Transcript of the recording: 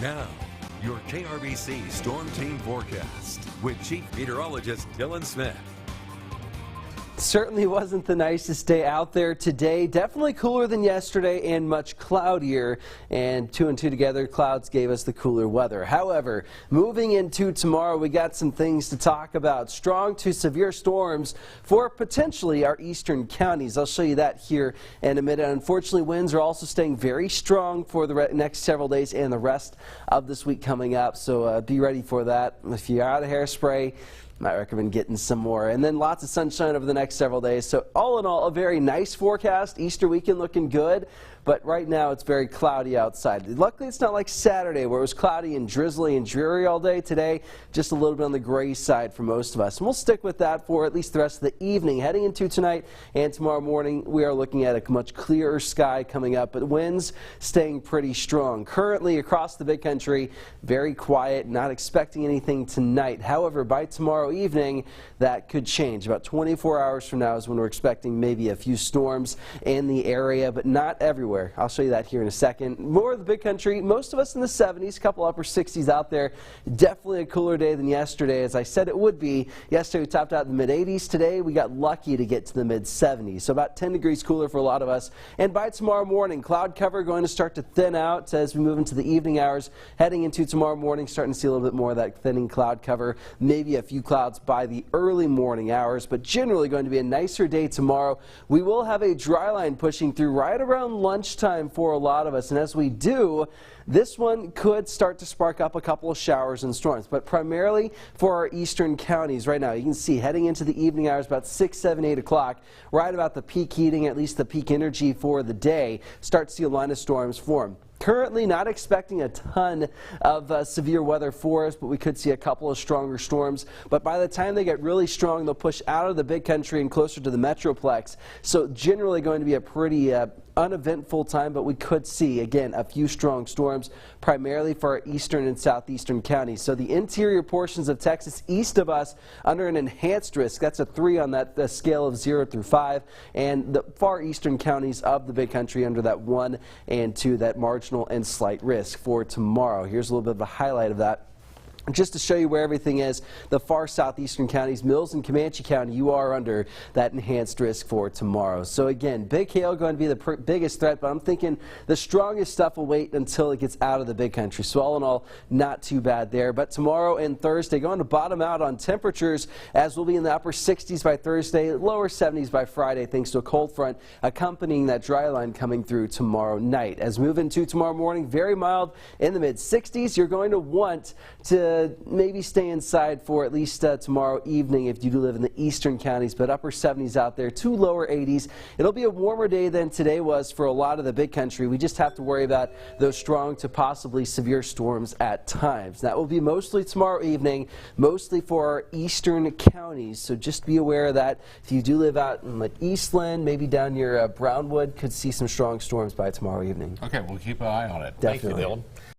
Now, your KRBC Storm Team Forecast with Chief Meteorologist Dylan Smith. Certainly wasn't the nicest day out there today. Definitely cooler than yesterday and much cloudier. And two and two together, clouds gave us the cooler weather. However, moving into tomorrow, we got some things to talk about. Strong to severe storms for potentially our eastern counties. I'll show you that here in a minute. Unfortunately, winds are also staying very strong for the next several days and the rest of this week coming up. So be ready for that. If you're out of hairspray, might recommend getting some more. And then lots of sunshine over the next several days. So all in all, a very nice forecast. Easter weekend looking good. But right now it's very cloudy outside. Luckily it's not like Saturday where it was cloudy and drizzly and dreary all day. Today just a little bit on the gray side for most of us. And we'll stick with that for at least the rest of the evening. Heading into tonight and tomorrow morning, we are looking at a much clearer sky coming up, but winds staying pretty strong. Currently across the big country, very quiet, not expecting anything tonight. However, by tomorrow evening, that could change. About 24 hours from now is when we're expecting maybe a few storms in the area, but not everywhere. I'll show you that here in a second. More of the big country, most of us in the 70s, a couple upper 60s out there. Definitely a cooler day than yesterday, as I said it would be. Yesterday we topped out in the mid-80s. Today we got lucky to get to the mid-70s, so about 10 degrees cooler for a lot of us. And by tomorrow morning, cloud cover going to start to thin out as we move into the evening hours. Heading into tomorrow morning, starting to see a little bit more of that thinning cloud cover. Maybe a few clouds by the early morning hours, but generally going to be a nicer day tomorrow. We will have a dry line pushing through right around lunchtime for a lot of us, and as we do, this one could start to spark up a couple of showers and storms, but primarily for our eastern counties right now. You can see heading into the evening hours about 6, 7, 8 o'clock, right about the peak heating, at least the peak energy for the day, start to see a line of storms form. Currently not expecting a ton of severe weather for us, but we could see a couple of stronger storms. But by the time they get really strong, they'll push out of the big country and closer to the metroplex. So generally going to be a pretty uneventful time, but we could see, again, a few strong storms, primarily for our eastern and southeastern counties. So the interior portions of Texas east of us under an enhanced risk. That's a 3 on that scale of 0 through 5. And the far eastern counties of the big country under that 1 and 2, that marginal and slight risk for tomorrow. Here's a little bit of a highlight of that. Just to show you where everything is, the far southeastern counties, Mills and Comanche County, you are under that enhanced risk for tomorrow. So again, big hail going to be the biggest threat, but I'm thinking the strongest stuff will wait until it gets out of the big country. So all in all, not too bad there. But tomorrow and Thursday going to bottom out on temperatures, as we'll be in the upper 60s by Thursday, lower 70s by Friday, thanks to a cold front accompanying that dry line coming through tomorrow night. As we move into tomorrow morning, very mild in the mid 60s. You're going to want to maybe stay inside for at least tomorrow evening if you do live in the eastern counties, but upper 70s out there to lower 80s. It'll be a warmer day than today was for a lot of the big country. We just have to worry about those strong to possibly severe storms at times. That will be mostly tomorrow evening, mostly for our eastern counties, so just be aware of that. If you do live out in like Eastland, maybe down near Brownwood, could see some strong storms by tomorrow evening. Okay, we'll keep an eye on it. Definitely. Thank you, Dylan.